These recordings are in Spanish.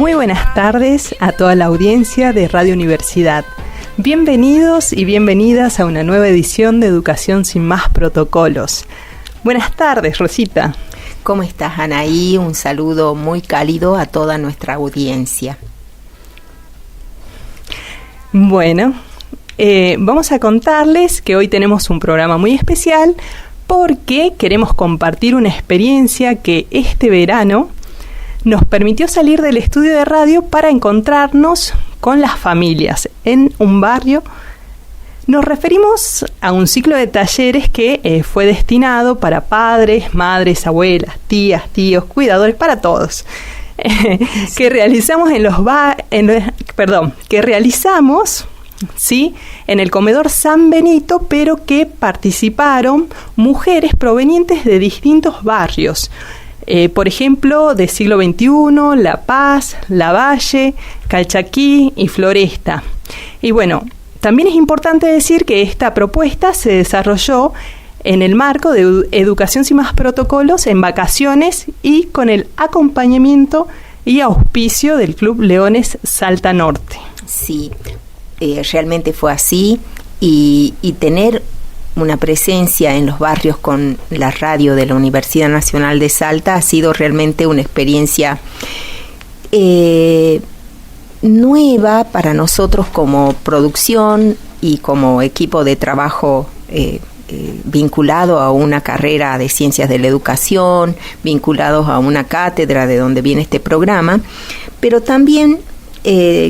Muy buenas tardes a toda la audiencia de Radio Universidad. Bienvenidos y bienvenidas a una nueva edición de Educación sin más protocolos. Buenas tardes, Rosita. ¿Cómo estás, Anaí? Un saludo muy cálido a toda nuestra audiencia. Bueno, vamos a contarles que hoy tenemos un programa muy especial porque queremos compartir una experiencia que este verano nos permitió salir del estudio de radio para encontrarnos con las familias en un barrio. Nos referimos a un ciclo de talleres que fue destinado para padres, madres, abuelas, tías, tíos, cuidadores, para todos. Que realizamos ¿sí? En el comedor San Benito, pero que participaron mujeres provenientes de distintos barrios. Por ejemplo, de siglo XXI, La Paz, Lavalle, Calchaquí y Floresta. Y bueno, también es importante decir que esta propuesta se desarrolló en el marco de Educación sin más protocolos en vacaciones y con el acompañamiento y auspicio del Club Leones Salta Norte. Sí, realmente fue así y tener una presencia en los barrios con la radio de la Universidad Nacional de Salta ha sido realmente una experiencia nueva para nosotros como producción y como equipo de trabajo vinculado a una carrera de Ciencias de la Educación, vinculados a una cátedra de donde viene este programa, pero también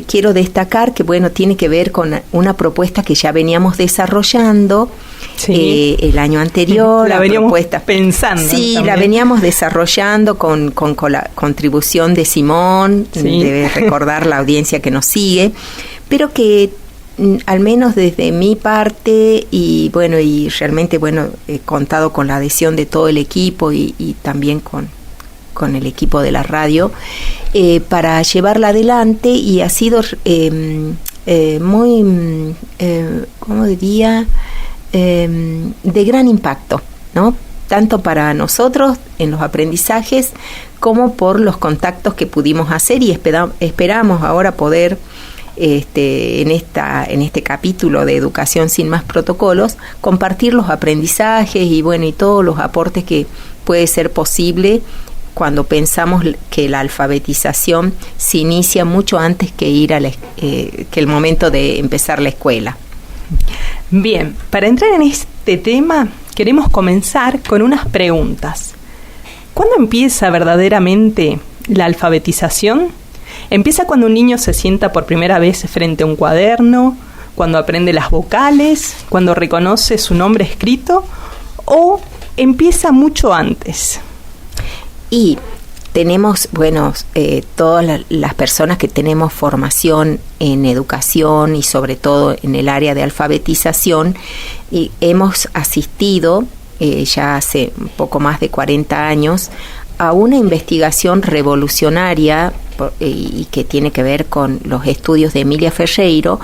quiero destacar que bueno, tiene que ver con una propuesta que ya veníamos desarrollando el año anterior. La veníamos pensando. Sí, también. La veníamos desarrollando con la contribución de Simón, debe recordar la audiencia que nos sigue, pero que al menos desde mi parte y realmente he contado con la adhesión de todo el equipo y también con el equipo de la radio para llevarla adelante, y ha sido muy, ¿cómo diría?, de gran impacto, ¿no? Tanto para nosotros en los aprendizajes como por los contactos que pudimos hacer, y esperamos ahora poder en este capítulo de Educación sin más protocolos compartir los aprendizajes y todos los aportes que puede ser posible cuando pensamos que la alfabetización se inicia mucho antes que que el momento de empezar la escuela. Bien, para entrar en este tema queremos comenzar con unas preguntas. ¿Cuándo empieza verdaderamente la alfabetización? ¿Empieza cuando un niño se sienta por primera vez frente a un cuaderno, cuando aprende las vocales, cuando reconoce su nombre escrito, o empieza mucho antes? Y tenemos, todas las personas que tenemos formación en educación y sobre todo en el área de alfabetización, y hemos asistido ya hace un poco más de 40 años a una investigación revolucionaria y que tiene que ver con los estudios de Emilia Ferreiro,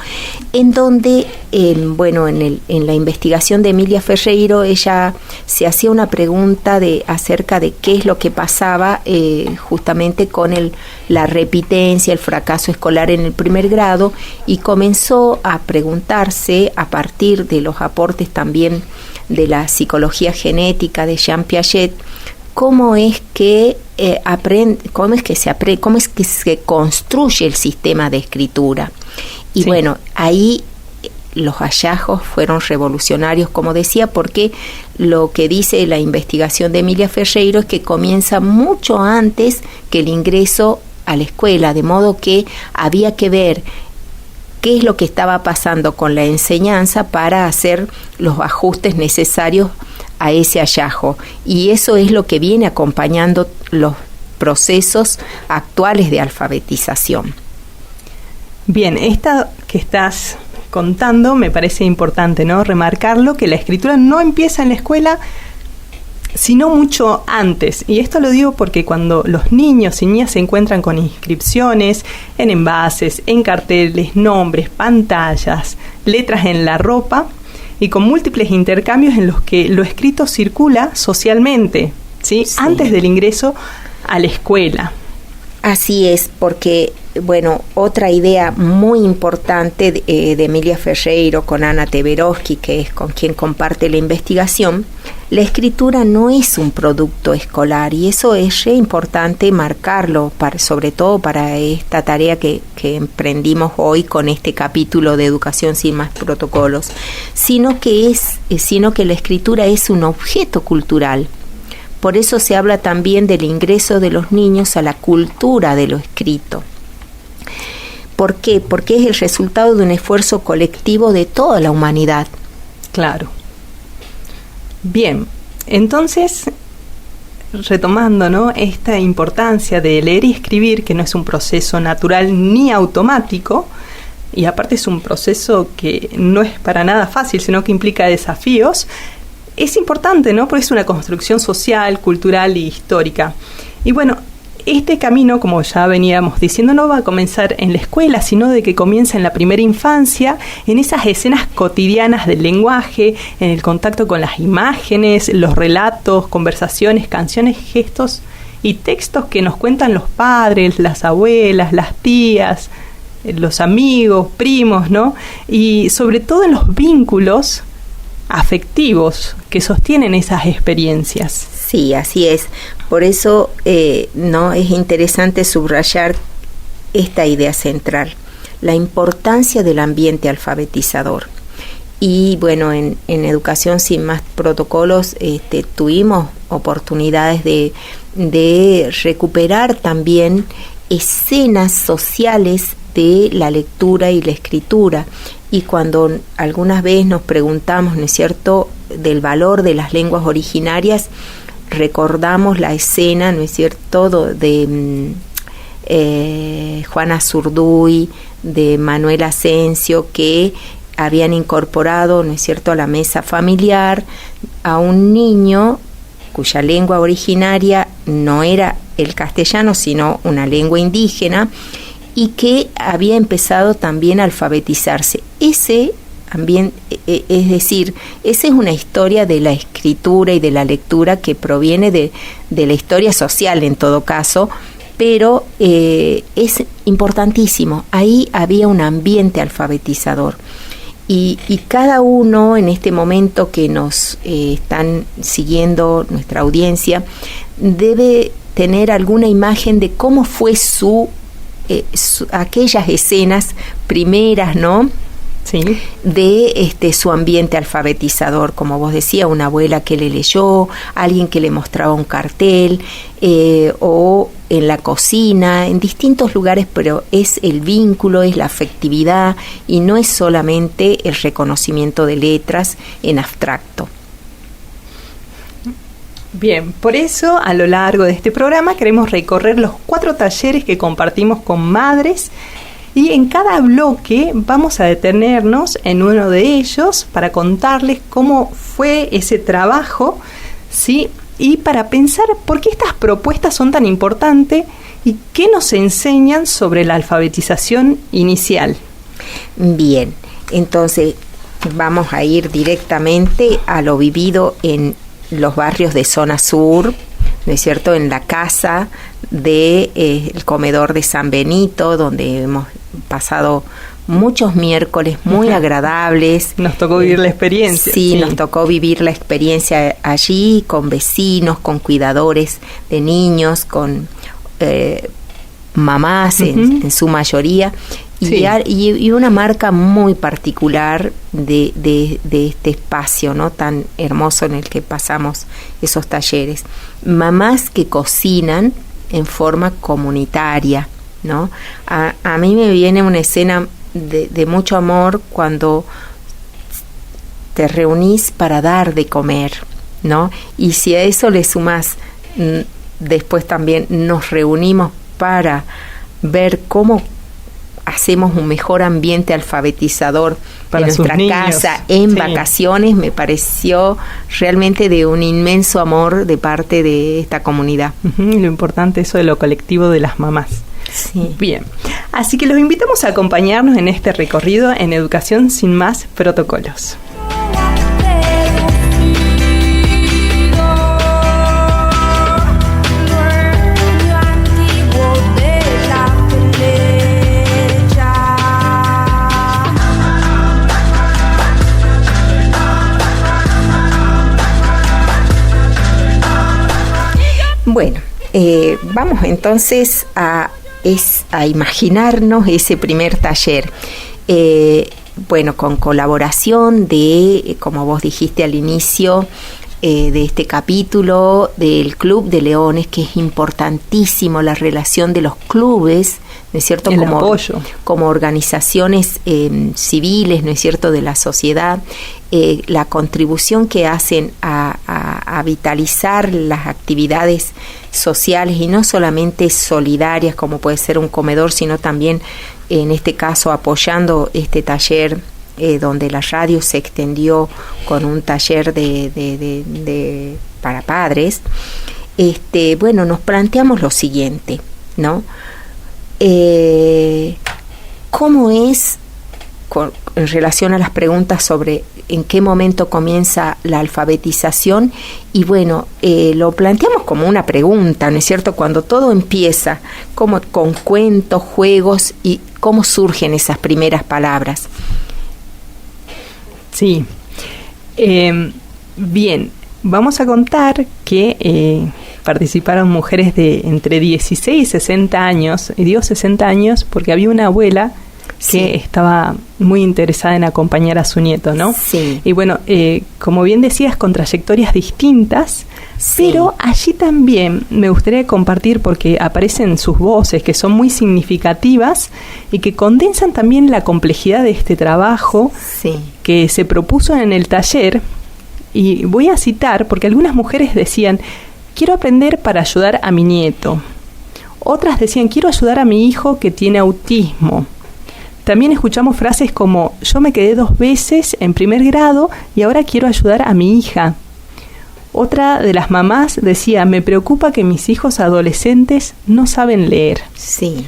en donde, en la investigación de Emilia Ferreiro, ella se hacía una pregunta acerca de qué es lo que pasaba justamente con la repitencia, el fracaso escolar en el primer grado, y comenzó a preguntarse, a partir de los aportes también de la psicología genética de Jean Piaget, cómo es que se construye el sistema de escritura. Y ahí los hallazgos fueron revolucionarios, como decía, porque lo que dice la investigación de Emilia Ferreiro es que comienza mucho antes que el ingreso a la escuela, de modo que había que ver qué es lo que estaba pasando con la enseñanza para hacer los ajustes necesarios a ese hallazgo, y eso es lo que viene acompañando los procesos actuales de alfabetización. Bien, esta que estás contando me parece importante, ¿no? Remarcarlo, que la escritura no empieza en la escuela, sino mucho antes. Y esto lo digo porque cuando los niños y niñas se encuentran con inscripciones en envases, en carteles, nombres, pantallas, letras en la ropa, y con múltiples intercambios en los que lo escrito circula socialmente, ¿sí? Antes del ingreso a la escuela. Así es, porque, bueno, otra idea muy importante de Emilia Ferreiro con Ana Teberovsky, que es con quien comparte la investigación, la escritura no es un producto escolar, y eso es re importante marcarlo, sobre todo para esta tarea que emprendimos hoy con este capítulo de Educación sin más protocolos, sino que la escritura es un objeto cultural. Por eso se habla también del ingreso de los niños a la cultura de lo escrito. ¿Por qué? Porque es el resultado de un esfuerzo colectivo de toda la humanidad. Claro. Bien, entonces, retomando, ¿no?, esta importancia de leer y escribir, que no es un proceso natural ni automático, y aparte es un proceso que no es para nada fácil, sino que implica desafíos. Es importante, ¿no?, porque es una construcción social, cultural y histórica. Y bueno, este camino, como ya veníamos diciendo, no va a comenzar en la escuela, sino de que comienza en la primera infancia, en esas escenas cotidianas del lenguaje, en el contacto con las imágenes, los relatos, conversaciones, canciones, gestos y textos que nos cuentan los padres, las abuelas, las tías, los amigos, primos, ¿no? Y sobre todo en los vínculos afectivos que sostienen esas experiencias. Sí, así es. Por eso no es interesante subrayar esta idea central, la importancia del ambiente alfabetizador. Y bueno, en Educación sin más protocolos tuvimos oportunidades de recuperar también escenas sociales de la lectura y la escritura. Y cuando algunas veces nos preguntamos, ¿no es cierto?, del valor de las lenguas originarias, recordamos la escena, ¿no es cierto?, de Juana Zurduy, de Manuel Asensio, que habían incorporado, ¿no es cierto?, a la mesa familiar a un niño cuya lengua originaria no era el castellano, sino una lengua indígena, y que había empezado también a alfabetizarse. Ese también, es decir, esa es una historia de la escritura y de la lectura que proviene de la historia social en todo caso, pero es importantísimo. Ahí había un ambiente alfabetizador. Y cada uno en este momento que nos están siguiendo, nuestra audiencia, debe tener alguna imagen de cómo fue aquellas escenas primeras, ¿no?, sí, de su ambiente alfabetizador, como vos decías, una abuela que le leyó, alguien que le mostraba un cartel, o en la cocina, en distintos lugares, pero es el vínculo, es la afectividad y no es solamente el reconocimiento de letras en abstracto. Bien, por eso a lo largo de este programa queremos recorrer los 4 talleres que compartimos con madres, y en cada bloque vamos a detenernos en uno de ellos para contarles cómo fue ese trabajo, ¿sí?, y para pensar por qué estas propuestas son tan importantes y qué nos enseñan sobre la alfabetización inicial. Bien, entonces vamos a ir directamente a lo vivido en los barrios de zona sur, ¿no es cierto?, en la casa el comedor de San Benito, donde hemos pasado muchos miércoles muy agradables. Nos tocó vivir la experiencia. Sí, nos tocó vivir la experiencia allí, con vecinos, con cuidadores de niños, con mamás en su mayoría. Sí. Y una marca muy particular de este espacio, ¿no?, tan hermoso en el que pasamos esos talleres. Mamás que cocinan en forma comunitaria, ¿no? A mí me viene una escena de mucho amor cuando te reunís para dar de comer, ¿no? Y si a eso le sumás, después también nos reunimos para ver cómo hacemos un mejor ambiente alfabetizador para en nuestra casa en vacaciones, me pareció realmente de un inmenso amor de parte de esta comunidad. Lo importante eso de lo colectivo de las mamás. Sí. Bien, así que los invitamos a acompañarnos en este recorrido en Educación sin más protocolos. Antiguo de Vamos entonces a imaginarnos ese primer taller. Bueno, con colaboración de, como vos dijiste al inicio de este capítulo, del Club de Leones, que es importantísimo la relación de los clubes, ¿no es cierto? El apoyo. Como organizaciones civiles, ¿no es cierto?, de la sociedad, la contribución que hacen a vitalizar las actividades sociales, y no solamente solidarias como puede ser un comedor, sino también en este caso apoyando este taller donde la radio se extendió con un taller para padres. Bueno, nos planteamos lo siguiente, ¿no? ¿Cómo es, en relación a las preguntas sobre en qué momento comienza la alfabetización? Y bueno, lo planteamos como una pregunta, ¿no es cierto? Cuando todo empieza, como con cuentos, juegos, y cómo surgen esas primeras palabras. Sí. Bien, vamos a contar que participaron mujeres de entre 16 y 60 años, y digo 60 años porque había una abuela que estaba muy interesada en acompañar a su nieto, ¿no? Sí. Y bueno, como bien decías, con trayectorias distintas, pero allí también me gustaría compartir, porque aparecen sus voces que son muy significativas y que condensan también la complejidad de este trabajo que se propuso en el taller. Y voy a citar, porque algunas mujeres decían: quiero aprender para ayudar a mi nieto. Otras decían: quiero ayudar a mi hijo que tiene autismo. También escuchamos frases como: yo me quedé 2 veces en primer grado y ahora quiero ayudar a mi hija. Otra de las mamás decía: me preocupa que mis hijos adolescentes no saben leer. Sí.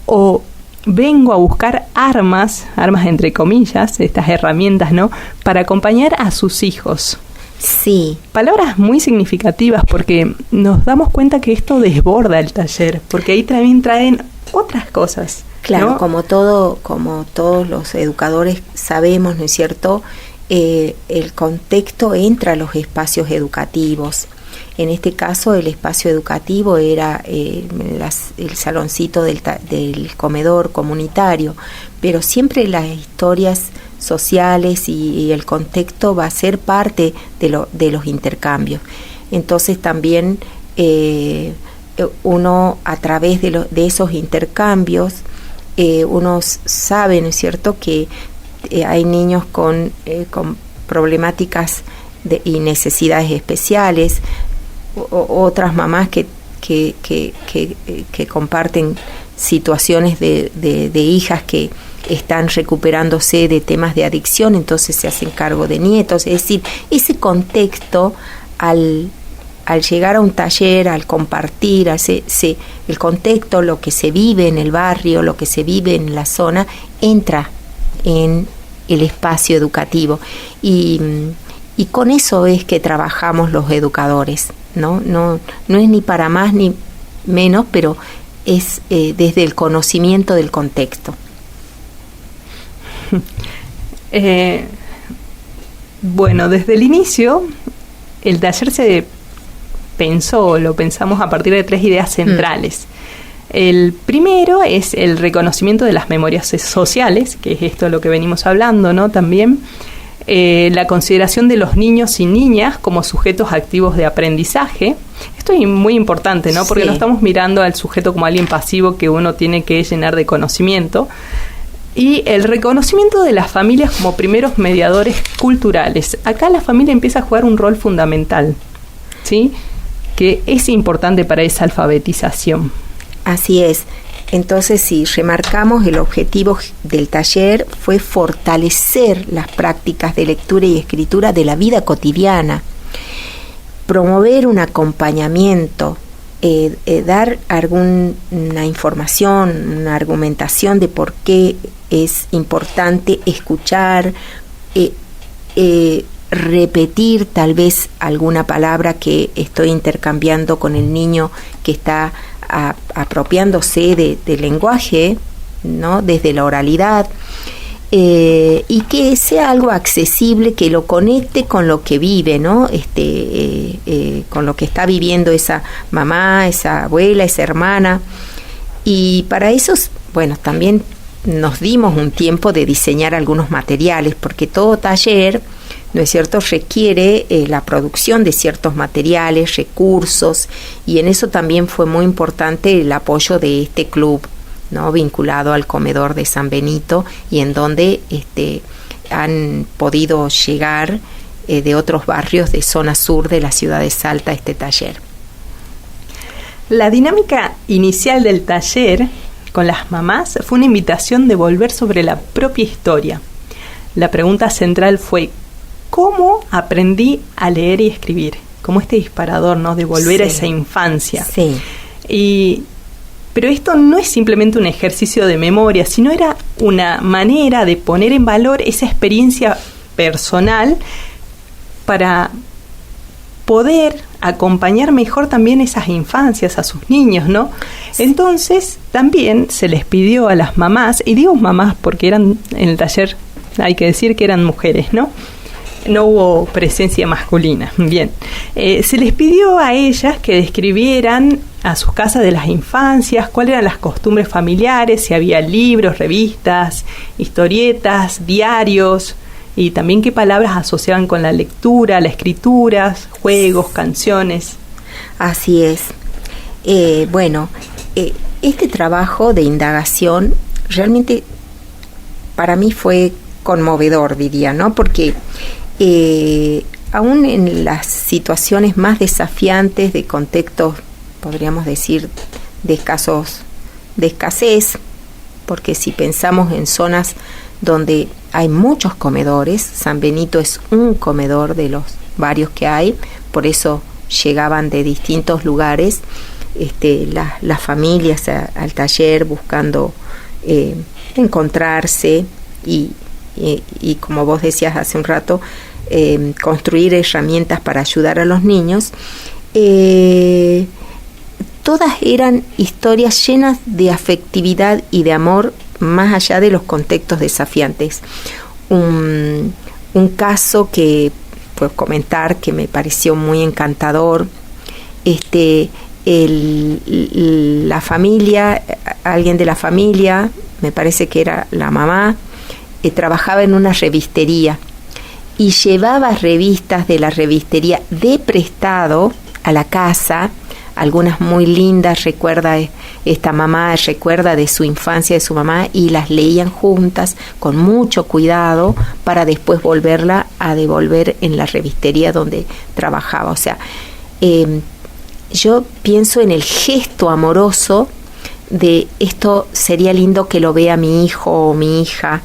O vengo a buscar armas entre comillas, estas herramientas, ¿no?, para acompañar a sus hijos. Sí. Palabras muy significativas, porque nos damos cuenta que esto desborda el taller, porque ahí también traen otras cosas. Claro, ¿no? como todos los educadores sabemos, ¿no es cierto?, el contexto entra a los espacios educativos. En este caso, el espacio educativo era el saloncito del comedor comunitario, pero siempre las historias sociales y el contexto va a ser parte de los intercambios. Entonces también uno, a través de esos intercambios, uno sabe, ¿no es cierto?, que hay niños con problemáticas y necesidades especiales, otras mamás que comparten situaciones de hijas que están recuperándose de temas de adicción, entonces se hacen cargo de nietos. Es decir, ese contexto, al llegar a un taller, al compartir, el contexto, lo que se vive en el barrio, lo que se vive en la zona, entra en el espacio educativo, y con eso es que trabajamos los educadores, ¿no? No es ni para más ni menos, pero es desde el conocimiento del contexto. Bueno, desde el inicio el taller lo pensamos a partir de 3 ideas centrales. El primero es el reconocimiento de las memorias sociales, que es esto lo que venimos hablando, ¿no? También la consideración de los niños y niñas como sujetos activos de aprendizaje. Esto es muy importante, ¿no? Porque no estamos mirando al sujeto como alguien pasivo que uno tiene que llenar de conocimiento. Y el reconocimiento de las familias como primeros mediadores culturales. Acá la familia empieza a jugar un rol fundamental, ¿sí?, que es importante para esa alfabetización. Así es. Entonces, si remarcamos, el objetivo del taller fue fortalecer las prácticas de lectura y escritura de la vida cotidiana, promover un acompañamiento, dar alguna información, una argumentación de por qué es importante escuchar, repetir tal vez alguna palabra que estoy intercambiando con el niño que está apropiándose del lenguaje, ¿no?, desde la oralidad. y que sea algo accesible, que lo conecte con lo que vive, ¿no? Con lo que está viviendo esa mamá, esa abuela, esa hermana. Y para eso, bueno, también nos dimos un tiempo de diseñar algunos materiales, porque todo taller, ¿no es cierto?, requiere la producción de ciertos materiales, recursos, y en eso también fue muy importante el apoyo de este club, ¿no?, vinculado al comedor de San Benito, y en donde han podido llegar de otros barrios de zona sur de la ciudad de Salta este taller. La dinámica inicial del taller con las mamás fue una invitación de volver sobre la propia historia. La pregunta central fue: ¿cómo aprendí a leer y escribir? Como este disparador, ¿no?, de volver a esa infancia. Sí. Pero esto no es simplemente un ejercicio de memoria, sino era una manera de poner en valor esa experiencia personal para poder acompañar mejor también esas infancias, a sus niños, ¿no? Entonces, también se les pidió a las mamás, y digo mamás porque eran en el taller, hay que decir que eran mujeres, ¿no? No hubo presencia masculina. Bien, se les pidió a ellas que describieran a sus casas de las infancias, cuáles eran las costumbres familiares, si había libros, revistas, historietas, diarios, y también qué palabras asociaban con la lectura, la escritura, juegos, canciones. Así es. Este trabajo de indagación realmente para mí fue conmovedor, diría, ¿no? Porque aún en las situaciones más desafiantes de contextos, podríamos decir, de escasez, porque si pensamos en zonas donde hay muchos comedores, San Benito es un comedor de los varios que hay, por eso llegaban de distintos lugares las familias al taller buscando encontrarse y como vos decías hace un rato, construir herramientas para ayudar a los niños. Todas eran historias llenas de afectividad y de amor, más allá de los contextos desafiantes. Un caso que puedo comentar que me pareció muy encantador, la familia, alguien de la familia, me parece que era la mamá, trabajaba en una revistería y llevaba revistas de la revistería de prestado a la casa, algunas muy lindas, esta mamá recuerda de su infancia de su mamá, y las leían juntas con mucho cuidado para después volverla a devolver en la revistería donde trabajaba. O sea, yo pienso en el gesto amoroso de esto sería lindo que lo vea mi hijo o mi hija,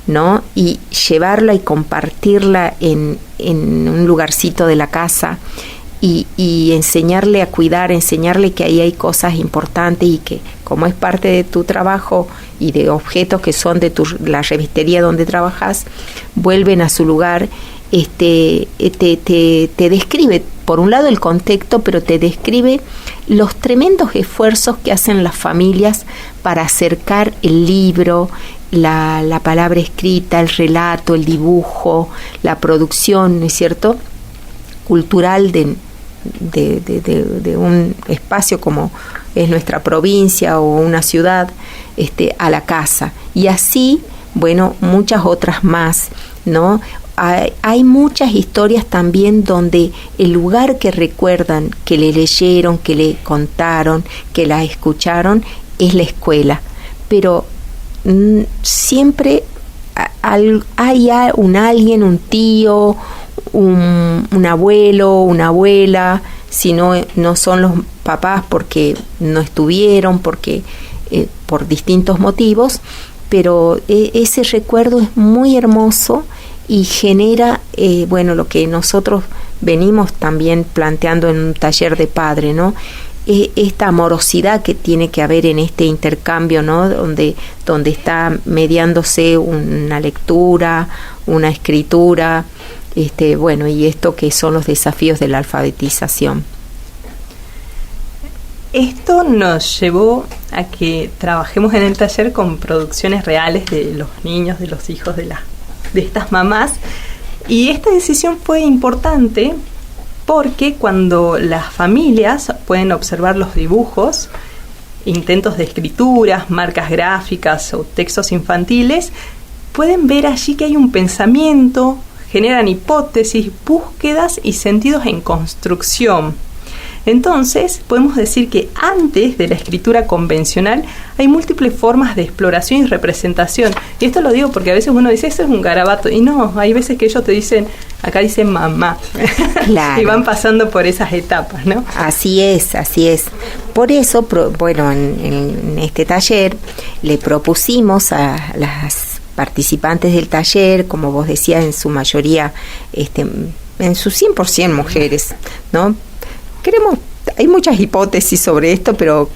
¿no? Y llevarla y compartirla en un lugarcito de la casa y enseñarle a cuidar, enseñarle que ahí hay cosas importantes y que como es parte de tu trabajo y de objetos que son de la revistería donde trabajas, vuelven a su lugar. Te describe, por un lado, el contexto, pero te describe los tremendos esfuerzos que hacen las familias para acercar el libro, la palabra escrita, el relato, el dibujo, la producción, ¿no es cierto?, cultural de un espacio como es nuestra provincia o una ciudad, a la casa. Y así, bueno, muchas otras más, ¿no? Hay muchas historias también donde el lugar que recuerdan, que le leyeron, que le contaron, que la escucharon, es la escuela. Pero siempre hay alguien, un tío, un abuelo, una abuela, si no son los papás porque no estuvieron, porque por distintos motivos, pero ese recuerdo es muy hermoso y genera, lo que nosotros venimos también planteando en un taller de padre, ¿no? Esta amorosidad que tiene que haber en este intercambio, ¿no? Donde está mediándose una lectura, una escritura, y esto que son los desafíos de la alfabetización. Esto nos llevó a que trabajemos en el taller con producciones reales de los niños, de los hijos de estas mamás. Y esta decisión fue importante porque cuando las familias pueden observar los dibujos, intentos de escrituras, marcas gráficas o textos infantiles, pueden ver allí que hay un pensamiento, generan hipótesis, búsquedas y sentidos en construcción. Entonces, podemos decir que antes de la escritura convencional hay múltiples formas de exploración y representación. Y esto lo digo porque a veces uno dice, eso es un garabato. Y no, hay veces que ellos te dicen, acá dicen mamá. Claro. Y van pasando por esas etapas, ¿no? Así es, así es. Por eso, en este taller le propusimos a las participantes del taller, como vos decías, en su mayoría, en su 100% mujeres, ¿no? Hay muchas hipótesis sobre esto, pero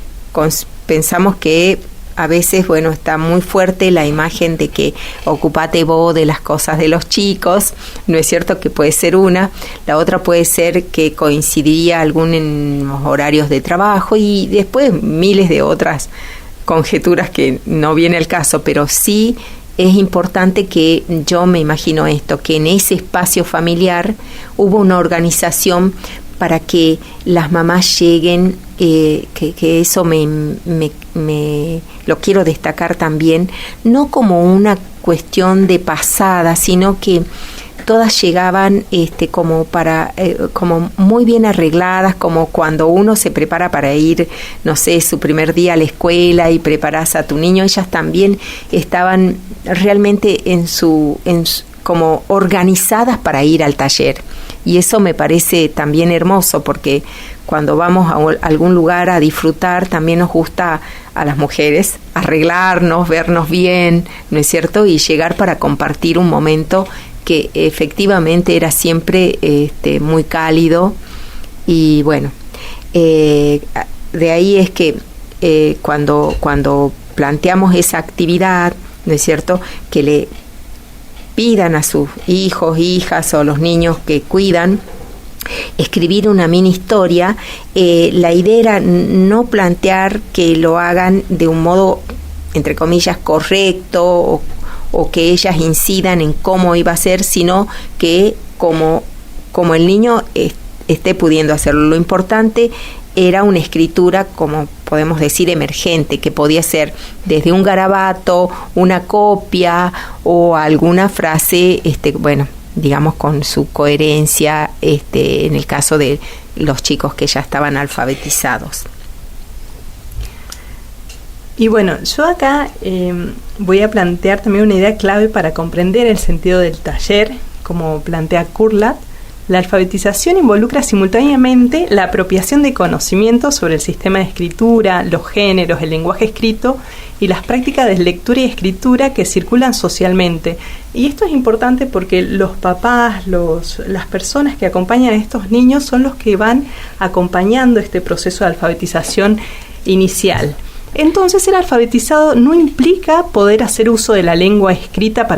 pensamos que a veces, está muy fuerte la imagen de que ocupate vos de las cosas de los chicos, ¿no es cierto? Que puede ser una. La otra puede ser que coincidiría en los horarios de trabajo y después miles de otras conjeturas que no viene al caso, pero sí es importante que yo me imagino esto, que en ese espacio familiar hubo una organización para que las mamás lleguen, que eso me lo quiero destacar también, no como una cuestión de pasada, sino que todas llegaban como muy bien arregladas, como cuando uno se prepara para ir, no sé, su primer día a la escuela y preparas a tu niño. Ellas también estaban realmente como organizadas para ir al taller. Y eso me parece también hermoso, porque cuando vamos a algún lugar a disfrutar, también nos gusta a las mujeres arreglarnos, vernos bien, ¿no es cierto? Y llegar para compartir un momento que efectivamente era siempre muy cálido. Y bueno, de ahí es que cuando planteamos esa actividad, ¿no es cierto?, que le pidan a sus hijos, hijas o los niños que cuidan escribir una mini historia, la idea era no plantear que lo hagan de un modo, entre comillas, correcto o que ellas incidan en cómo iba a ser, sino que como el niño esté pudiendo hacerlo. Lo importante era una escritura, como podemos decir, emergente, que podía ser desde un garabato, una copia o alguna frase, digamos con su coherencia, en el caso de los chicos que ya estaban alfabetizados. Y bueno, yo acá voy a plantear también una idea clave para comprender el sentido del taller, como plantea Curlat. La alfabetización involucra simultáneamente la apropiación de conocimientos sobre el sistema de escritura, los géneros, el lenguaje escrito y las prácticas de lectura y escritura que circulan socialmente. Y esto es importante porque los papás, las personas que acompañan a estos niños son los que van acompañando este proceso de alfabetización inicial. Entonces, el alfabetizado no implica poder hacer uso de la lengua escrita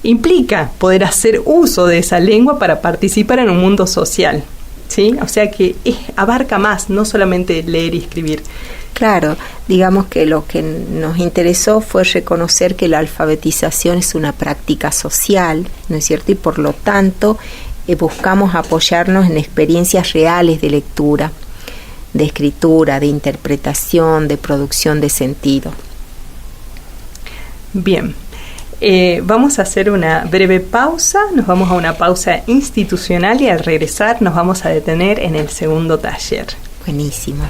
implica poder hacer uso de esa lengua para participar en un mundo social, ¿sí? O sea que abarca más, no solamente leer y escribir. Claro, digamos que lo que nos interesó fue reconocer que la alfabetización es una práctica social, ¿no es cierto? Y por lo tanto buscamos apoyarnos en experiencias reales de lectura, de escritura, de interpretación, de producción de sentido. Bien. Vamos a hacer una breve pausa, nos vamos a una pausa institucional y al regresar nos vamos a detener en el segundo taller. Buenísimo.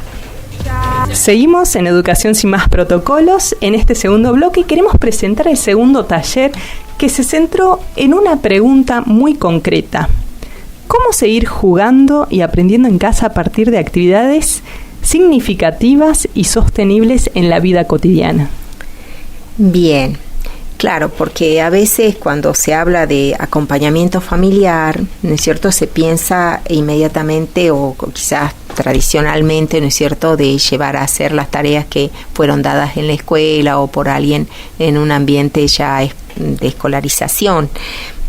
Seguimos en Educación sin más protocolos. En este segundo bloque queremos presentar el segundo taller que se centró en una pregunta muy concreta. ¿Cómo seguir jugando y aprendiendo en casa a partir de actividades significativas y sostenibles en la vida cotidiana? Bien. Claro, porque a veces cuando se habla de acompañamiento familiar, ¿no es cierto?, se piensa inmediatamente o quizás tradicionalmente, ¿no es cierto?, de llevar a hacer las tareas que fueron dadas en la escuela o por alguien en un ambiente ya de escolarización.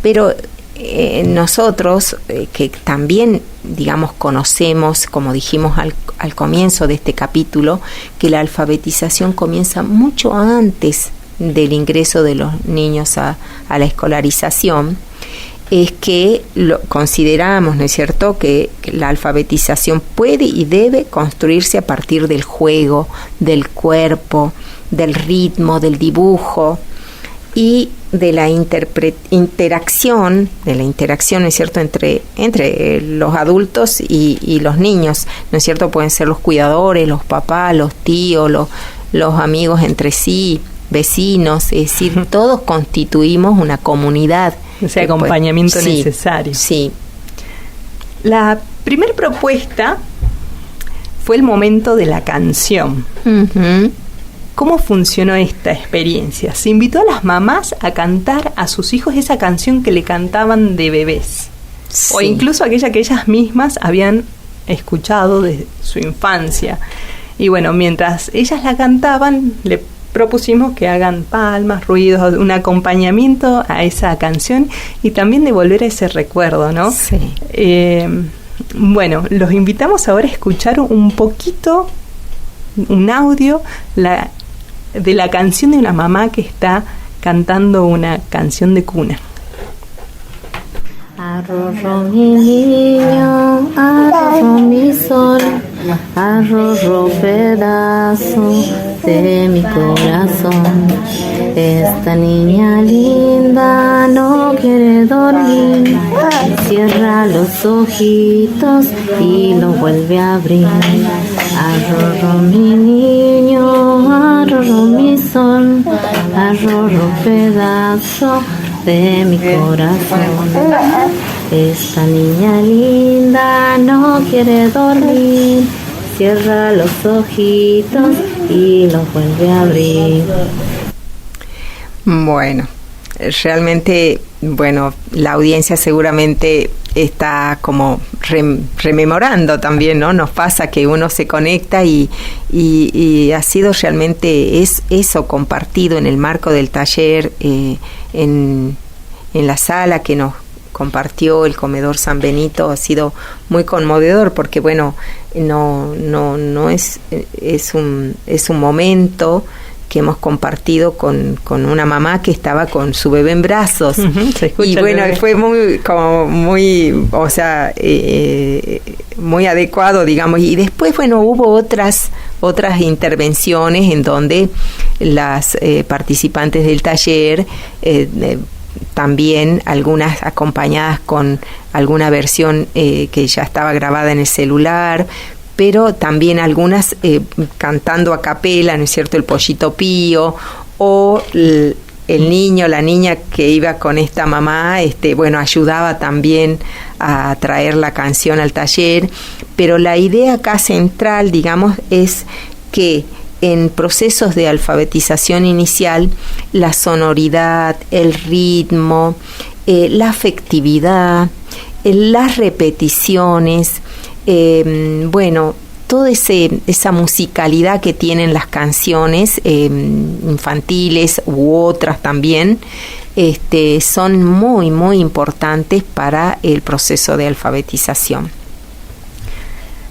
Pero nosotros, que también, digamos, conocemos, como dijimos al comienzo de este capítulo, que la alfabetización comienza mucho antes del ingreso de los niños a la escolarización, es que consideramos, ¿no es cierto?, que la alfabetización puede y debe construirse a partir del juego, del cuerpo, del ritmo, del dibujo y de la interacción, ¿no es cierto?, entre los adultos y los niños, ¿no es cierto? Pueden ser los cuidadores, los papás, los tíos, los amigos entre sí, vecinos, es decir, todos constituimos una comunidad. Ese acompañamiento necesario. Sí. La primera propuesta fue el momento de la canción. Uh-huh. ¿Cómo funcionó esta experiencia? Se invitó a las mamás a cantar a sus hijos esa canción que le cantaban de bebés. Sí. O incluso aquella que ellas mismas habían escuchado desde su infancia. Y bueno, mientras ellas la cantaban, le propusimos que hagan palmas, ruidos, un acompañamiento a esa canción y también devolver ese recuerdo, ¿no? Sí. Bueno, los invitamos ahora a escuchar un poquito, un audio de la canción de una mamá que está cantando una canción de cuna. Arroyo mi niño, arroyo mi sol, arroyo pedazo de mi corazón. Esta niña linda no quiere dormir, cierra los ojitos y los vuelve a abrir. Arroyo mi niño, arroyo mi sol, arroyo pedazo de mi corazón. Esta niña linda no quiere dormir, cierra los ojitos y los vuelve a abrir. Bueno, realmente, la audiencia seguramente está como rememorando también, ¿no? Nos pasa que uno se conecta y ha sido realmente eso compartido en el marco del taller, en la sala que nos compartió el comedor San Benito. Ha sido muy conmovedor porque no es un momento que hemos compartido con una mamá que estaba con su bebé en brazos. Uh-huh, y fue muy adecuado, digamos. Y después, hubo otras intervenciones en donde las participantes del taller, también algunas acompañadas con alguna versión que ya estaba grabada en el celular, pero también algunas cantando a capela, ¿no es cierto?, el Pollito Pío, o el niño, la niña que iba con esta mamá, ayudaba también a traer la canción al taller. Pero la idea acá central, digamos, es que en procesos de alfabetización inicial, la sonoridad, el ritmo, la afectividad, las repeticiones, toda esa musicalidad que tienen las canciones infantiles u otras también, son muy, muy importantes para el proceso de alfabetización.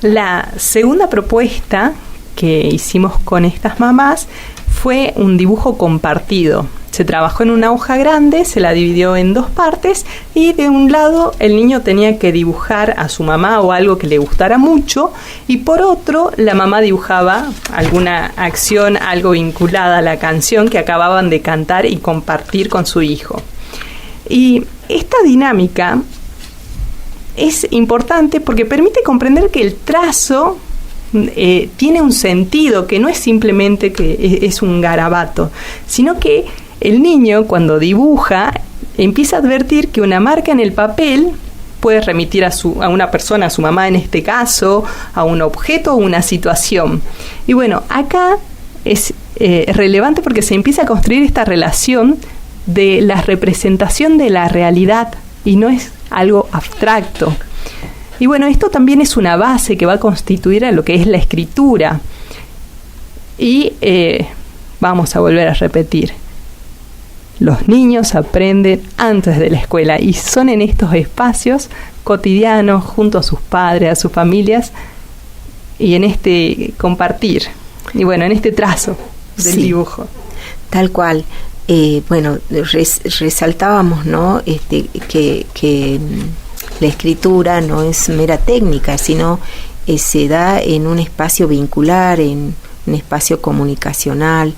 La segunda propuesta que hicimos con estas mamás fue un dibujo compartido. Se trabajó en una hoja grande, se la dividió en dos partes y de un lado el niño tenía que dibujar a su mamá o algo que le gustara mucho, y por otro la mamá dibujaba alguna acción, algo vinculada a la canción que acababan de cantar y compartir con su hijo. Y esta dinámica es importante porque permite comprender que el trazo tiene un sentido, que no es simplemente que es un garabato, sino que el niño, cuando dibuja, empieza a advertir que una marca en el papel puede remitir a una persona, a su mamá en este caso, a un objeto o una situación. Y acá es relevante porque se empieza a construir esta relación de la representación de la realidad y no es algo abstracto. Y esto también es una base que va a constituir a lo que es la escritura. Y vamos a volver a repetir. Los niños aprenden antes de la escuela y son en estos espacios cotidianos junto a sus padres, a sus familias y en este compartir y bueno, en este trazo del dibujo. Tal cual. Resaltábamos, ¿no? Que la escritura no es mera técnica, sino se da en un espacio vincular, en un espacio comunicacional,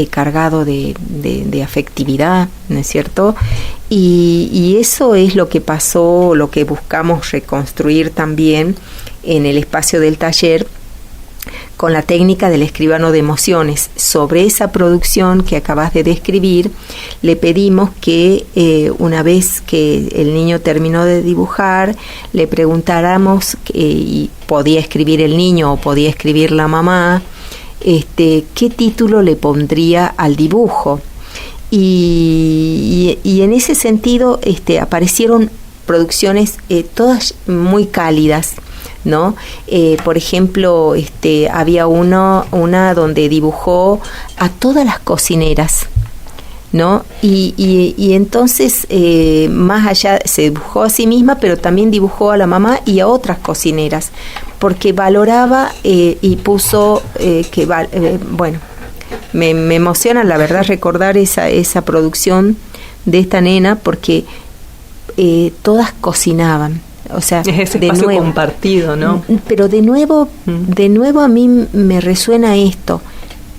cargado de afectividad, ¿no es cierto? Y eso es lo que pasó, lo que buscamos reconstruir también en el espacio del taller, con la técnica del escribano de emociones. Sobre esa producción que acabas de describir, le pedimos que una vez que el niño terminó de dibujar, le preguntáramos, y podía escribir el niño o podía escribir la mamá, qué título le pondría al dibujo. Y en ese sentido aparecieron producciones todas muy cálidas, ¿no? Por ejemplo, había una donde dibujó a todas las cocineras, ¿no? Y entonces, más allá, se dibujó a sí misma, pero también dibujó a la mamá y a otras cocineras, porque valoraba y puso bueno, me emociona la verdad recordar esa producción de esta nena, porque todas cocinaban. O sea, es ese espacio compartido, ¿no? Pero de nuevo a mí me resuena esto.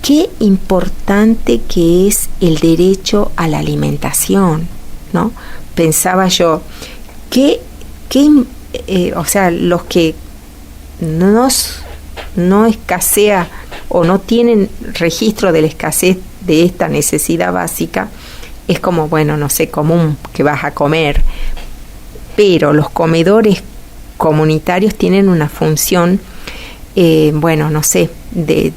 Qué importante que es el derecho a la alimentación, ¿no? Pensaba yo, o sea, los que no escasea o no tienen registro de la escasez de esta necesidad básica, es como, bueno, no sé, común que vas a comer. Pero los comedores comunitarios tienen una función, bueno, no sé, de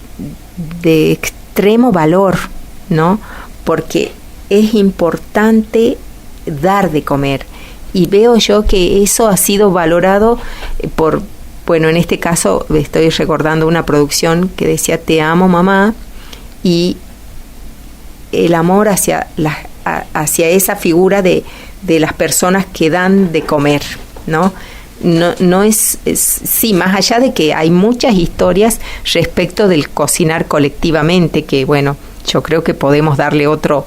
extremo valor, ¿no? Porque es importante dar de comer. Y veo yo que eso ha sido valorado bueno, en este caso estoy recordando una producción que decía "Te amo, mamá", y el amor hacia esa figura de las personas que dan de comer, ¿no? No es sí, más allá de que hay muchas historias respecto del cocinar colectivamente, que bueno, yo creo que podemos darle otro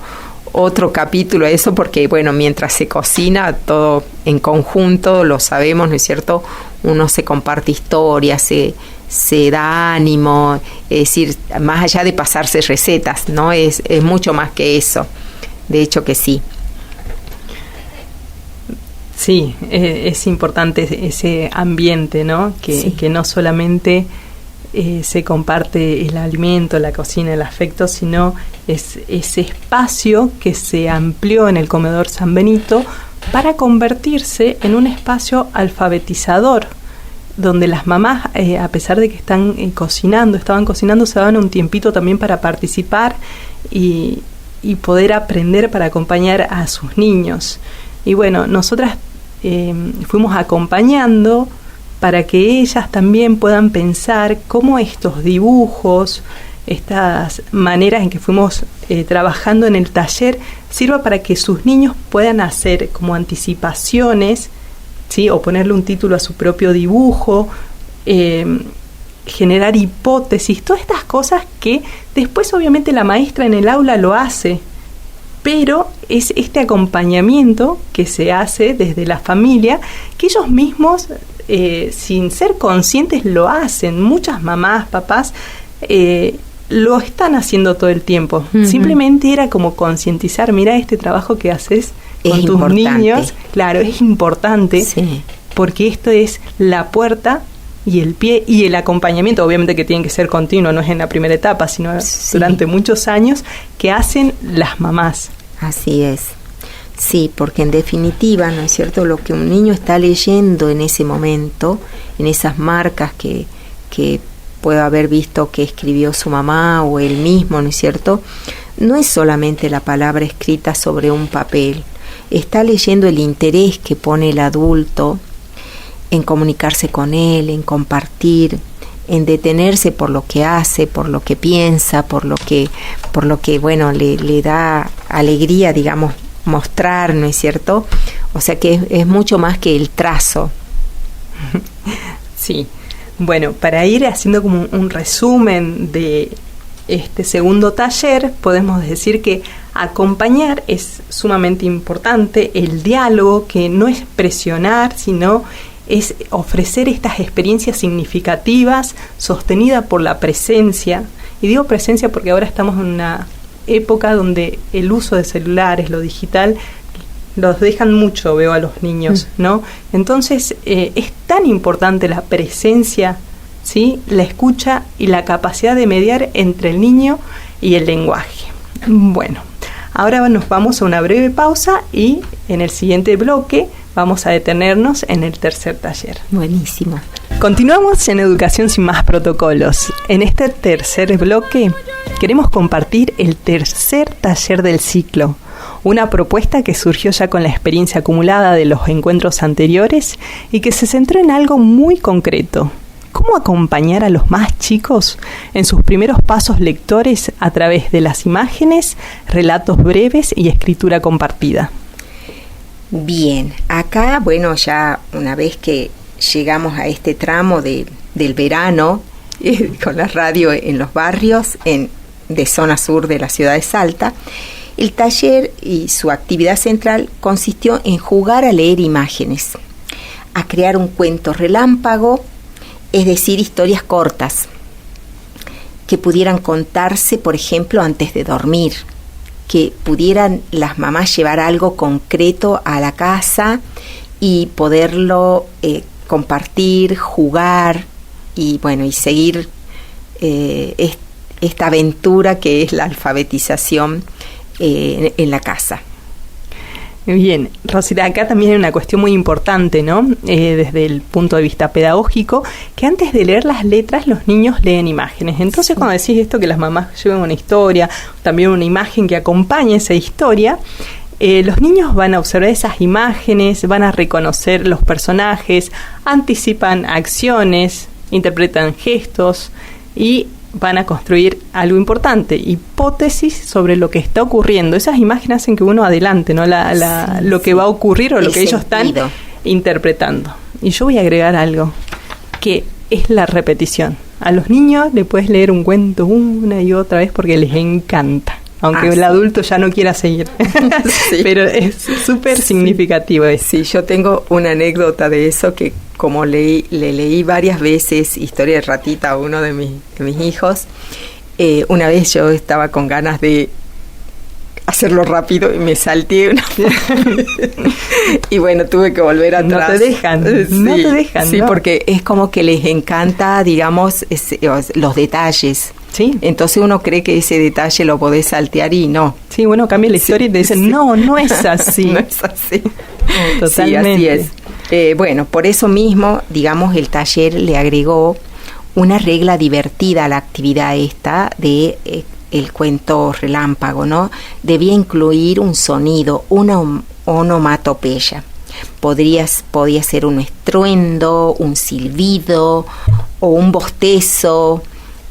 capítulo a eso, porque bueno, mientras se cocina todo en conjunto, lo sabemos, ¿no es cierto? Uno se comparte historias, se da ánimo, es decir, más allá de pasarse recetas, ¿no? Es mucho más que eso. De hecho que sí. Sí, es importante ese ambiente, ¿no? Que no solamente se comparte el alimento, la cocina, el afecto, sino es ese espacio que se amplió en el comedor San Benito para convertirse en un espacio alfabetizador, donde las mamás, a pesar de que estaban cocinando, se daban un tiempito también para participar y poder aprender para acompañar a sus niños. Y bueno, nosotras fuimos acompañando para que ellas también puedan pensar cómo estos dibujos, estas maneras en que fuimos trabajando en el taller, sirva para que sus niños puedan hacer como anticipaciones, ¿sí? O ponerle un título a su propio dibujo, generar hipótesis, todas estas cosas que después obviamente la maestra en el aula lo hace, pero es este acompañamiento que se hace desde la familia, que ellos mismos, sin ser conscientes, lo hacen. Muchas mamás, papás, lo están haciendo todo el tiempo. Uh-huh. Simplemente era como concientizar, mira este trabajo que haces con tus niños. Claro, es importante, sí, porque esto es la puerta y el pie y el acompañamiento, obviamente que tiene que ser continuo, no es en la primera etapa, sino sí, durante muchos años, que hacen las mamás. Así es. Sí, porque en definitiva, ¿no es cierto?, lo que un niño está leyendo en ese momento, en esas marcas que puede haber visto que escribió su mamá o él mismo, ¿no es cierto?, no es solamente la palabra escrita sobre un papel, está leyendo el interés que pone el adulto en comunicarse con él, en compartir, en detenerse por lo que hace, por lo que piensa, por lo que bueno, le da alegría, digamos, mostrar, ¿no es cierto? O sea que es mucho más que el trazo. Sí. Bueno, para ir haciendo como un resumen de este segundo taller, podemos decir que acompañar es sumamente importante, el diálogo, que no es presionar, sino es ofrecer estas experiencias significativas sostenidas por la presencia. Y digo presencia porque ahora estamos en una época donde el uso de celulares, lo digital, los dejan mucho, veo a los niños, ¿no? Entonces, es tan importante la presencia, ¿sí? La escucha y la capacidad de mediar entre el niño y el lenguaje. Bueno, ahora nos vamos a una breve pausa y en el siguiente bloque vamos a detenernos en el tercer taller. Buenísimo. Continuamos en Educación sin más protocolos. En este tercer bloque queremos compartir el tercer taller del ciclo, una propuesta que surgió ya con la experiencia acumulada de los encuentros anteriores y que se centró en algo muy concreto. ¿Cómo acompañar a los más chicos en sus primeros pasos lectores a través de las imágenes, relatos breves y escritura compartida? Bien, acá, bueno, ya una vez que llegamos a este tramo del verano, con la radio en los barrios de zona sur de la ciudad de Salta, el taller y su actividad central consistió en jugar a leer imágenes, a crear un cuento relámpago, es decir, historias cortas, que pudieran contarse, por ejemplo, antes de dormir, que pudieran las mamás llevar algo concreto a la casa y poderlo compartir, jugar y bueno, y seguir esta aventura que es la alfabetización en la casa. Bien, Rosita, acá también hay una cuestión muy importante, ¿no? Desde el punto de vista pedagógico, que antes de leer las letras los niños leen imágenes. Entonces, cuando decís esto, que las mamás lleven una historia, también una imagen que acompañe esa historia, los niños van a observar esas imágenes, van a reconocer los personajes, anticipan acciones, interpretan gestos y van a construir algo importante, hipótesis sobre lo que está ocurriendo. Esas imágenes hacen que uno adelante, ¿no? Lo que va a ocurrir o lo que ellos están interpretando. Y yo voy a agregar algo, que es la repetición. A los niños le puedes leer un cuento una y otra vez porque les encanta, aunque el adulto ya no quiera seguir. Pero es súper significativo eso. Sí, yo tengo una anécdota de eso que como le leí varias veces Historia de Ratita a uno de mis hijos. Una vez yo estaba con ganas de hacerlo rápido y me salté y bueno, tuve que volver atrás. No te dejan, sí, ¿no? Porque es como que les encanta, digamos, los detalles. Sí. Entonces uno cree que ese detalle lo podés saltear y no. Sí, bueno, cambia la historia y te dicen, no es así. No es así. Totalmente. Sí, así es. Bueno, por eso mismo, digamos, el taller le agregó una regla divertida a la actividad esta de el cuento relámpago, ¿no? Debía incluir un sonido, una onomatopeya. Podía ser un estruendo, un silbido o un bostezo,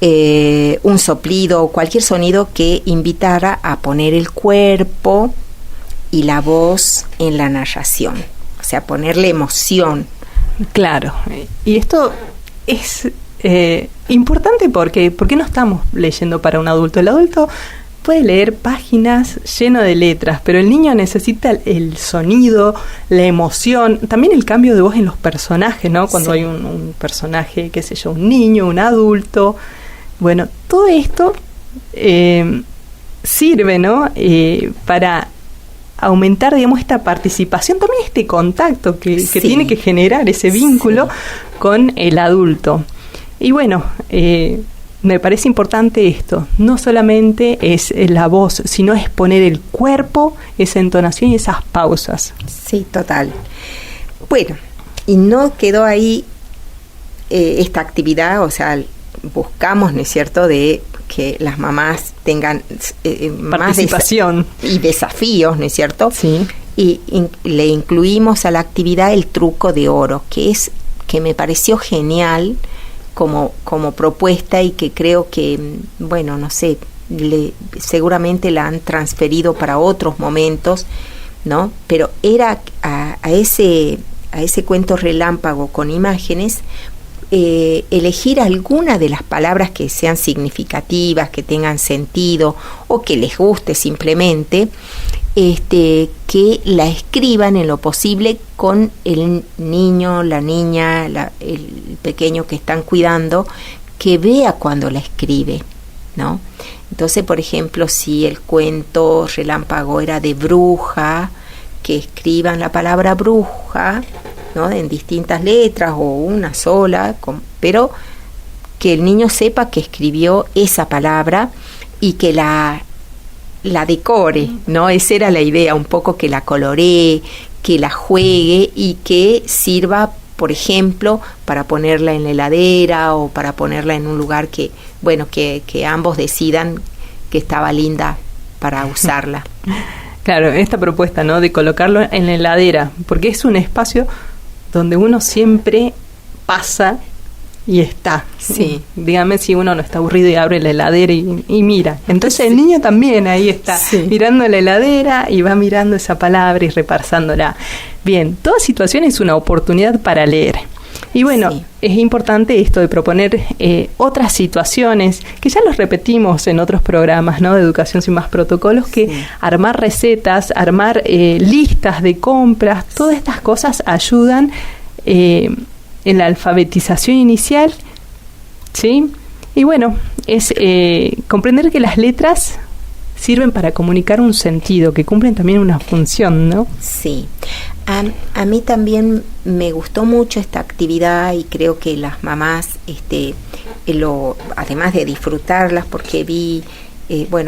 un soplido, cualquier sonido que invitara a poner el cuerpo y la voz en la narración, o sea, ponerle emoción. Claro, y esto es importante porque no estamos leyendo para un adulto. El adulto puede leer páginas llenas de letras, pero el niño necesita el sonido, la emoción, también el cambio de voz en los personajes, ¿no? Cuando hay un personaje, qué sé yo, un niño, un adulto. Bueno, todo esto sirve, ¿no? Para aumentar, digamos, esta participación, también este contacto que tiene que generar ese vínculo con el adulto. Y bueno, me parece importante esto, no solamente es la voz, sino es poner el cuerpo, esa entonación y esas pausas. Sí, total. Bueno, y no quedó ahí esta actividad, o sea, buscamos, ¿no es cierto?, de que las mamás tengan participación y desafíos, ¿no es cierto? Sí. Y le incluimos a la actividad el truco de oro, que me pareció genial como propuesta y que creo que, bueno, no sé, seguramente la han transferido para otros momentos, ¿no? Pero era a ese cuento relámpago con imágenes, elegir alguna de las palabras que sean significativas, que tengan sentido o que les guste simplemente, que la escriban en lo posible con el niño, la niña, el pequeño que están cuidando, que vea cuando la escribe, ¿no? Entonces, por ejemplo, si el cuento relámpago era de bruja, que escriban la palabra bruja, ¿no? En distintas letras o una sola, pero que el niño sepa que escribió esa palabra y que la decore, ¿no? Esa era la idea, un poco que la coloree, que la juegue y que sirva, por ejemplo, para ponerla en la heladera o para ponerla en un lugar que ambos decidan que estaba linda para usarla. Claro, esta propuesta, ¿no? De colocarlo en la heladera, porque es un espacio donde uno siempre pasa y está. Sí. Dígame si uno no está aburrido y abre la heladera y mira. Entonces el niño también ahí está, mirando la heladera y va mirando esa palabra y repasándola. Bien, toda situación es una oportunidad para leer. Y bueno, es importante esto de proponer otras situaciones, que ya los repetimos en otros programas, ¿no? De Educación Sin Más Protocolos, que armar recetas, armar listas de compras, todas estas cosas ayudan en la alfabetización inicial, ¿sí? Y bueno, es comprender que las letras sirven para comunicar un sentido, que cumplen también una función, ¿no? Sí. A mí también me gustó mucho esta actividad y creo que las mamás, además de disfrutarlas, porque vi,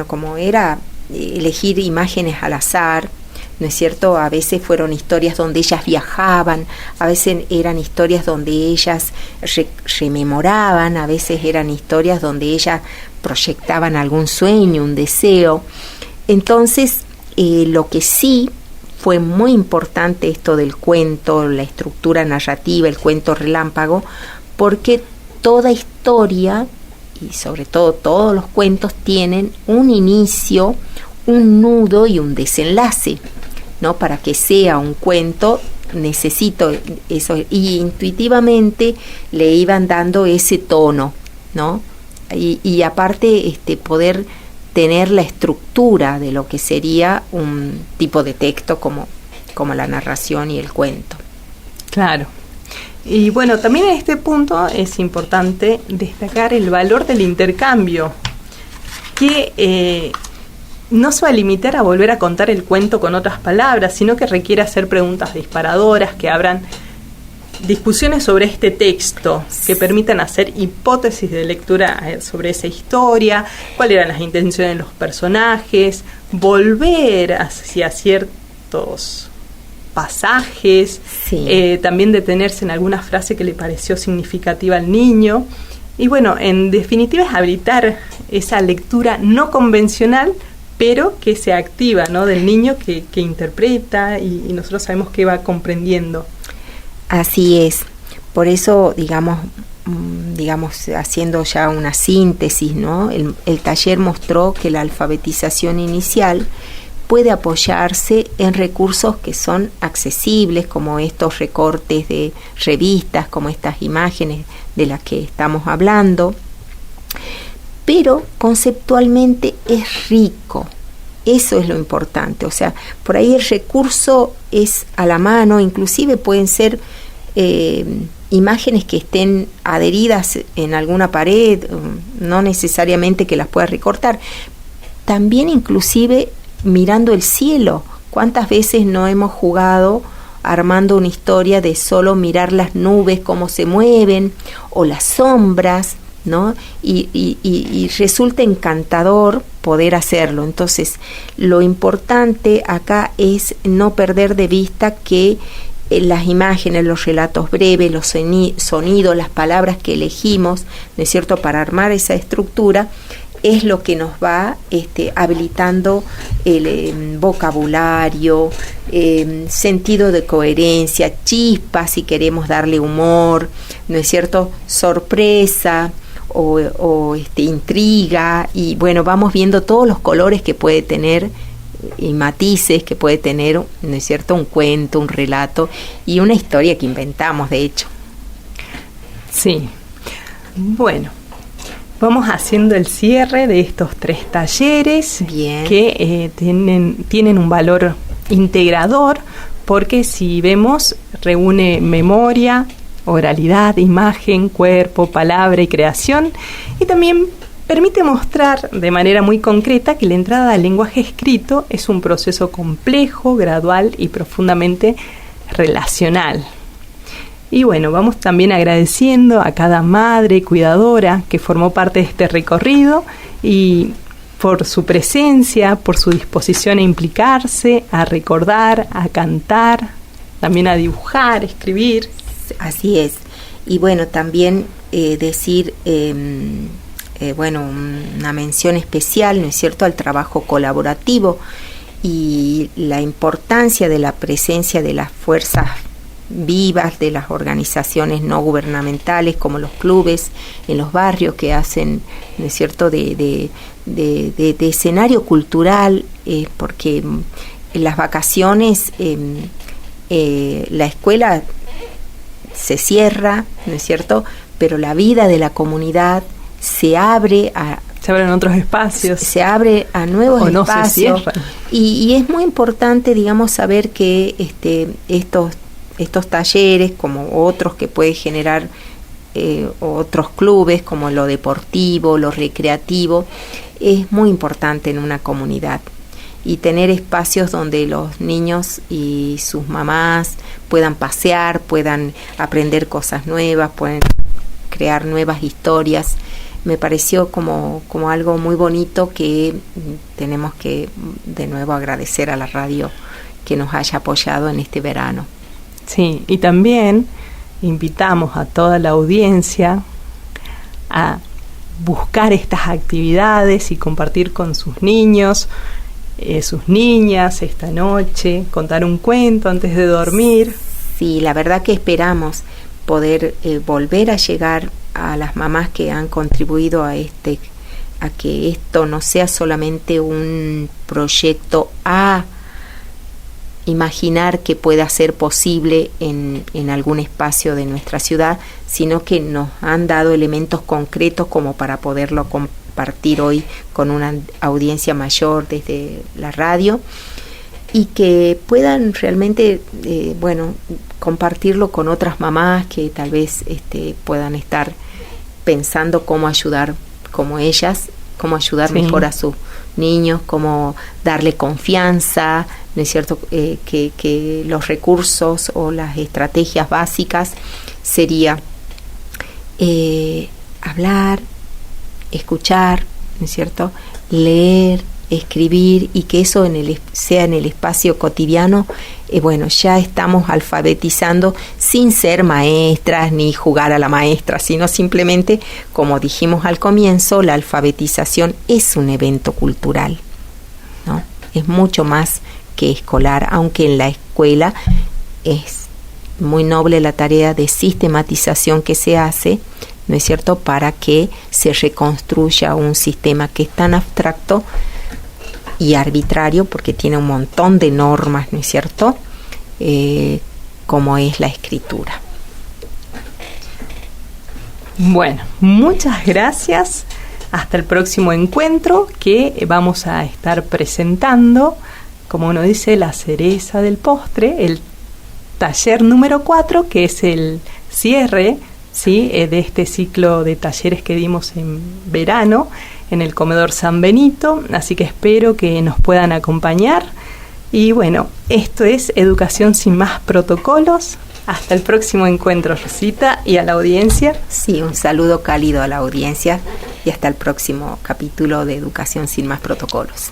como era elegir imágenes al azar, ¿no es cierto? A veces fueron historias donde ellas viajaban, a veces eran historias donde ellas rememoraban, a veces eran historias donde ellas proyectaban algún sueño, un deseo. Entonces, lo que sí fue muy importante esto del cuento, la estructura narrativa, el cuento relámpago, porque toda historia, y sobre todo todos los cuentos, tienen un inicio, un nudo y un desenlace, ¿no? Para que sea un cuento necesito eso, y intuitivamente le iban dando ese tono, ¿no? Y aparte poder tener la estructura de lo que sería un tipo de texto como la narración y el cuento. Claro. Y bueno, también en este punto es importante destacar el valor del intercambio, que no se va a limitar a volver a contar el cuento con otras palabras, sino que requiere hacer preguntas disparadoras que abran discusiones sobre este texto, que permitan hacer hipótesis de lectura sobre esa historia, cuáles eran las intenciones de los personajes, volver hacia ciertos pasajes, también detenerse en alguna frase que le pareció significativa al niño. Y bueno, en definitiva es habilitar esa lectura no convencional, pero que se activa, ¿no? Del niño que interpreta y nosotros sabemos que va comprendiendo. Así es. Por eso, digamos, haciendo ya una síntesis, ¿no? El taller mostró que la alfabetización inicial puede apoyarse en recursos que son accesibles, como estos recortes de revistas, como estas imágenes de las que estamos hablando, pero conceptualmente es rico. Eso es lo importante. O sea, por ahí el recurso es a la mano, inclusive pueden ser imágenes que estén adheridas en alguna pared, no necesariamente que las puedas recortar. También inclusive mirando el cielo. ¿Cuántas veces no hemos jugado armando una historia de solo mirar las nubes, cómo se mueven, o las sombras, ¿no? Y resulta encantador poder hacerlo. Entonces, lo importante acá es no perder de vista que las imágenes, los relatos breves, los sonidos, las palabras que elegimos, ¿no es cierto?, para armar esa estructura, es lo que nos va habilitando el vocabulario, sentido de coherencia, chispa si queremos darle humor, ¿no es cierto?, sorpresa, intriga, y bueno, vamos viendo todos los colores que puede tener y matices que puede tener, ¿no es cierto?, un cuento, un relato y una historia que inventamos, de hecho. Sí. Bueno, vamos haciendo el cierre de estos 3 talleres. Bien. Que tienen un valor integrador, porque si vemos, reúne memoria, oralidad, imagen, cuerpo, palabra y creación, y también permite mostrar de manera muy concreta que la entrada al lenguaje escrito es un proceso complejo, gradual y profundamente relacional. Y bueno, vamos también agradeciendo a cada madre y cuidadora que formó parte de este recorrido, y por su presencia, por su disposición a implicarse, a recordar, a cantar, también a dibujar, escribir. Así es. Y bueno, también decir, una mención especial, ¿no es cierto?, al trabajo colaborativo y la importancia de la presencia de las fuerzas vivas, de las organizaciones no gubernamentales como los clubes en los barrios, que hacen, ¿no es cierto?, de escenario cultural, porque en las vacaciones la escuela se cierra, ¿no es cierto?, pero la vida de la comunidad se abren otros espacios, se abre a nuevos o no espacios, se cierran. Y es muy importante, digamos, saber que estos talleres, como otros que puede generar otros clubes, como lo deportivo, lo recreativo, es muy importante en una comunidad, y tener espacios donde los niños y sus mamás puedan pasear, puedan aprender cosas nuevas, pueden crear nuevas historias. Me pareció como algo muy bonito, que tenemos que de nuevo agradecer a la radio que nos haya apoyado en este verano. Sí, y también invitamos a toda la audiencia a buscar estas actividades y compartir con sus niños, sus niñas esta noche, contar un cuento antes de dormir. Sí, la verdad que esperamos poder volver a llegar a las mamás que han contribuido a que esto no sea solamente un proyecto a imaginar que pueda ser posible en algún espacio de nuestra ciudad, sino que nos han dado elementos concretos como para poderlo compartir hoy con una audiencia mayor desde la radio, y que puedan realmente compartirlo con otras mamás que tal vez puedan estar pensando cómo ayudar como ellas, cómo ayudar mejor a sus niños, cómo darle confianza, ¿no es cierto?, que los recursos o las estrategias básicas sería hablar, escuchar, ¿no es cierto?, leer, escribir, y que eso sea en el espacio cotidiano. Ya estamos alfabetizando sin ser maestras ni jugar a la maestra, sino simplemente, como dijimos al comienzo, la alfabetización es un evento cultural, ¿no? Es mucho más que escolar, aunque en la escuela es muy noble la tarea de sistematización que se hace, ¿no es cierto?, para que se reconstruya un sistema que es tan abstracto y arbitrario, porque tiene un montón de normas, ¿no es cierto?, como es la escritura. Bueno, muchas gracias. Hasta el próximo encuentro, que vamos a estar presentando, como uno dice, la cereza del postre, el taller número 4, que es el cierre, ¿sí?, de este ciclo de talleres que dimos en verano en el Comedor San Benito. Así que espero que nos puedan acompañar. Y bueno, esto es Educación sin más protocolos. Hasta el próximo encuentro, Rosita, y a la audiencia. Sí, un saludo cálido a la audiencia, y hasta el próximo capítulo de Educación sin más protocolos.